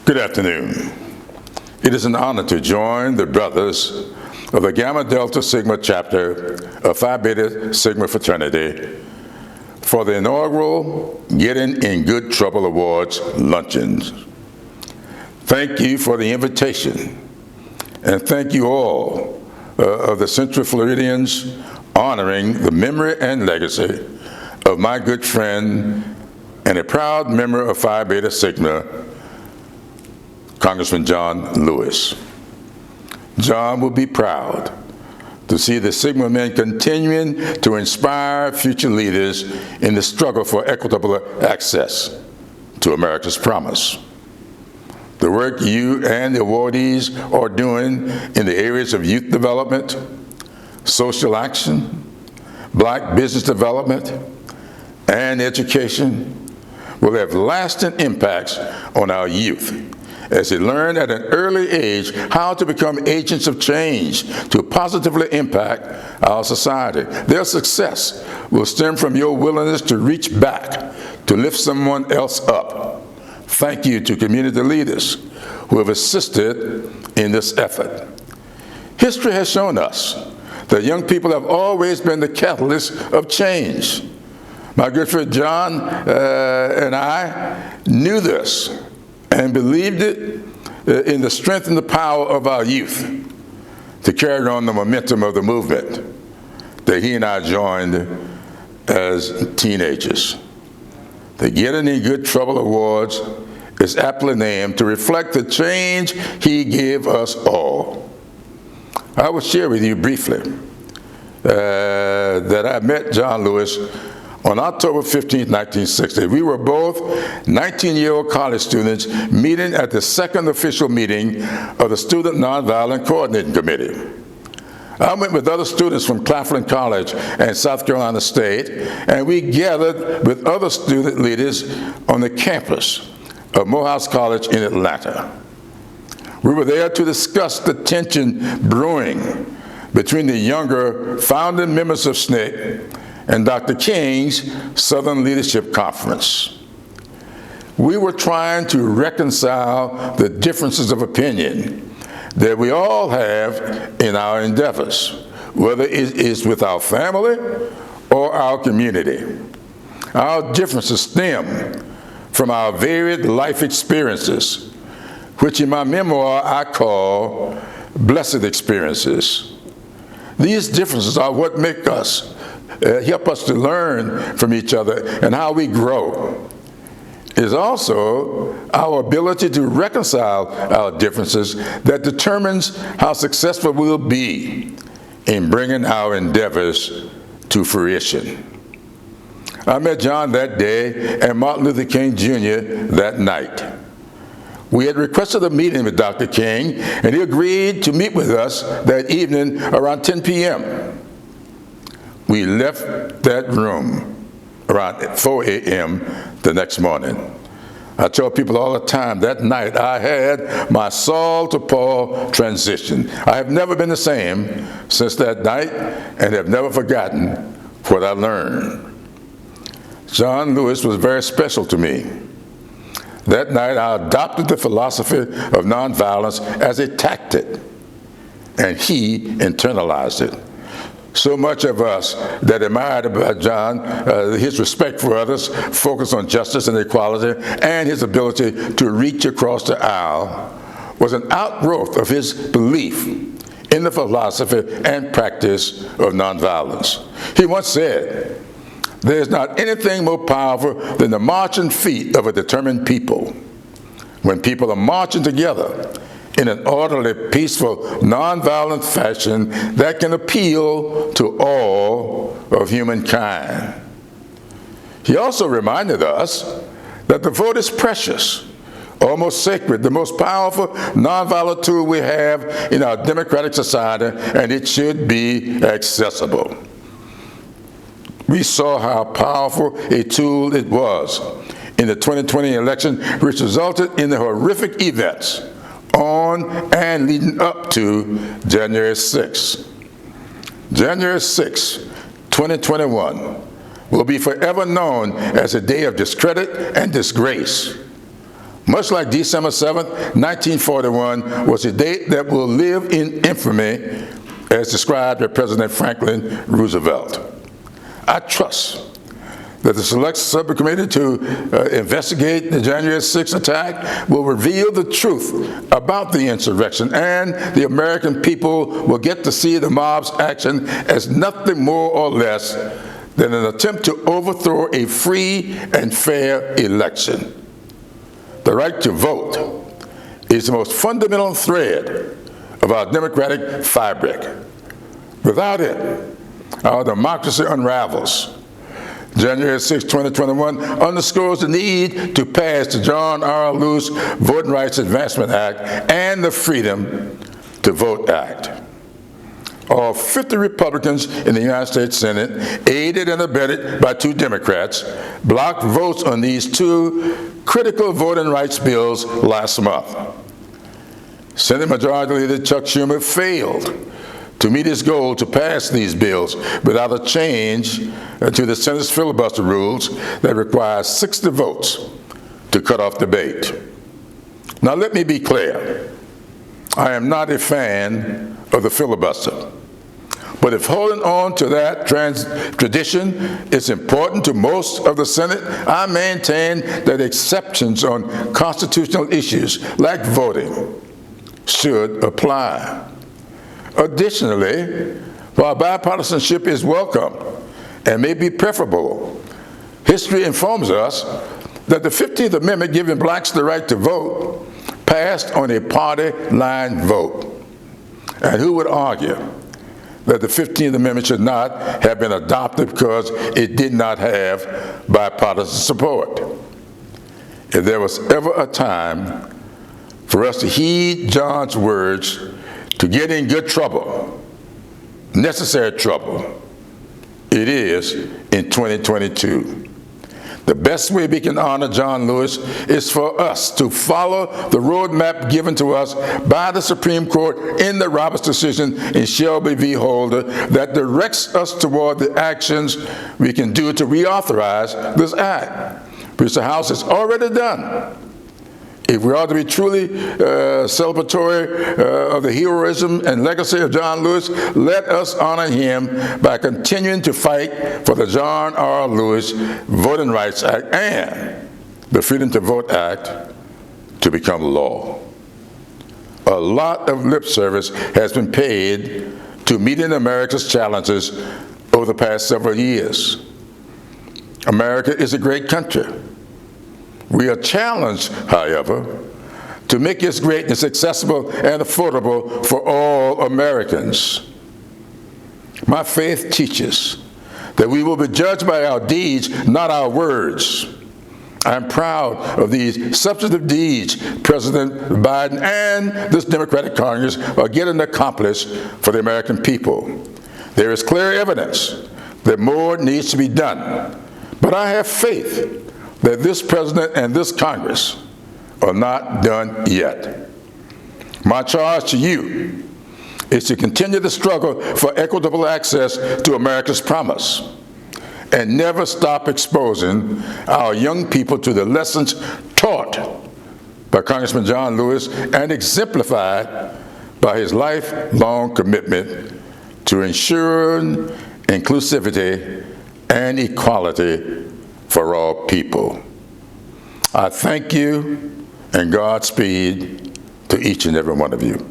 Good afternoon. It is an honor to join the brothers of the Gamma Delta Sigma chapter of Phi Beta Sigma Fraternity for the inaugural Getting in Good Trouble Awards luncheons. Thank you for the invitation, and thank you all of the Central Floridians honoring the memory and legacy of my good friend and a proud member of Phi Beta Sigma, Congressman John Lewis. John will be proud to see the Sigma men continuing to inspire future leaders in the struggle for equitable access to America's promise. The work you and the awardees are doing in the areas of youth development, social action, black business development, and education will have lasting impacts on our youth as they learn at an early age how to become agents of change to positively impact our society. Their success will stem from your willingness to reach back to lift someone else up. Thank you to community leaders who have assisted in this effort. History has shown us that young people have always been the catalyst of change. My good friend John and I knew this and believed it in the strength and the power of our youth to carry on the momentum of the movement that he and I joined as teenagers. The Getting in Good Trouble Awards is aptly named to reflect the change he gave us all. I will share with you briefly that I met John Lewis on October 15, 1960. We were both 19-year-old college students meeting at the second official meeting of the Student Nonviolent Coordinating Committee. I went with other students from Claflin College and South Carolina State, and we gathered with other student leaders on the campus of Morehouse College in Atlanta. We were there to discuss the tension brewing between the younger founding members of SNCC and Dr. King's Southern Leadership Conference. We were trying to reconcile the differences of opinion that we all have in our endeavors, whether it is with our family or our community. Our differences stem from our varied life experiences, which in my memoir I call blessed experiences. These differences are what make us help us to learn from each other and how we grow. It is also our ability to reconcile our differences that determines how successful we'll be in bringing our endeavors to fruition. I met John that day and Martin Luther King Jr. that night. We had requested a meeting with Dr. King, and he agreed to meet with us that evening around 10 p.m. We left that room around 4 a.m. the next morning. I tell people all the time, that night I had my Saul to Paul transition. I have never been the same since that night and have never forgotten what I learned. John Lewis was very special to me. That night I adopted the philosophy of nonviolence as a tactic, and he internalized it. So much of us that admired about John, his respect for others, focus on justice and equality, and his ability to reach across the aisle, was an outgrowth of his belief in the philosophy and practice of nonviolence. He once said, "There is not anything more powerful than the marching feet of a determined people. When people are marching together in an orderly, peaceful, nonviolent fashion that can appeal to all of humankind." He also reminded us that the vote is precious, almost sacred, the most powerful nonviolent tool we have in our democratic society, and it should be accessible. We saw how powerful a tool it was in the 2020 election, which resulted in the horrific events on and leading up to January 6. January 6, 2021 will be forever known as a day of discredit and disgrace. much like December 7th, 1941, was a date that will live in infamy as described by President Franklin Roosevelt. I trust that the Select Subcommittee to investigate the January 6th attack will reveal the truth about the insurrection, and the American people will get to see the mob's action as nothing more or less than an attempt to overthrow a free and fair election. The right to vote is the most fundamental thread of our democratic fabric. Without it, our democracy unravels. January 6, 2021 underscores the need to pass the John R. Lewis Voting Rights Advancement Act and the Freedom to Vote Act. All 50 Republicans in the United States Senate, aided and abetted by 2 Democrats, blocked votes on these 2 critical voting rights bills last month. Senate Majority Leader Chuck Schumer failed to meet his goal to pass these bills without a change to the Senate's filibuster rules that require 60 votes to cut off debate. Now let me be clear. I am not a fan of the filibuster. But if holding on to that tradition is important to most of the Senate, I maintain that exceptions on constitutional issues like voting should apply. Additionally, while bipartisanship is welcome and may be preferable, history informs us that the 15th Amendment giving blacks the right to vote passed on a party line vote. And who would argue that the 15th Amendment should not have been adopted because it did not have bipartisan support? If there was ever a time for us to heed John's words to get in good trouble, necessary trouble, it is in 2022. The best way we can honor John Lewis is for us to follow the roadmap given to us by the Supreme Court in the Roberts decision in Shelby v. Holder that directs us toward the actions we can do to reauthorize this act, which the House has already done. If we are to be truly celebratory of the heroism and legacy of John Lewis, let us honor him by continuing to fight for the John R. Lewis Voting Rights Act and the Freedom to Vote Act to become law. A lot of lip service has been paid to meeting America's challenges over the past several years. America is a great country. We are challenged, however, to make its greatness accessible and affordable for all Americans. My faith teaches that we will be judged by our deeds, not our words. I'm proud of these substantive deeds President Biden and this Democratic Congress are getting accomplished for the American people. There is clear evidence that more needs to be done, but I have faith that this president and this Congress are not done yet. My charge to you is to continue the struggle for equitable access to America's promise and never stop exposing our young people to the lessons taught by Congressman John Lewis and exemplified by his lifelong commitment to ensuring inclusivity and equality for all people. I thank you and Godspeed to each and every one of you.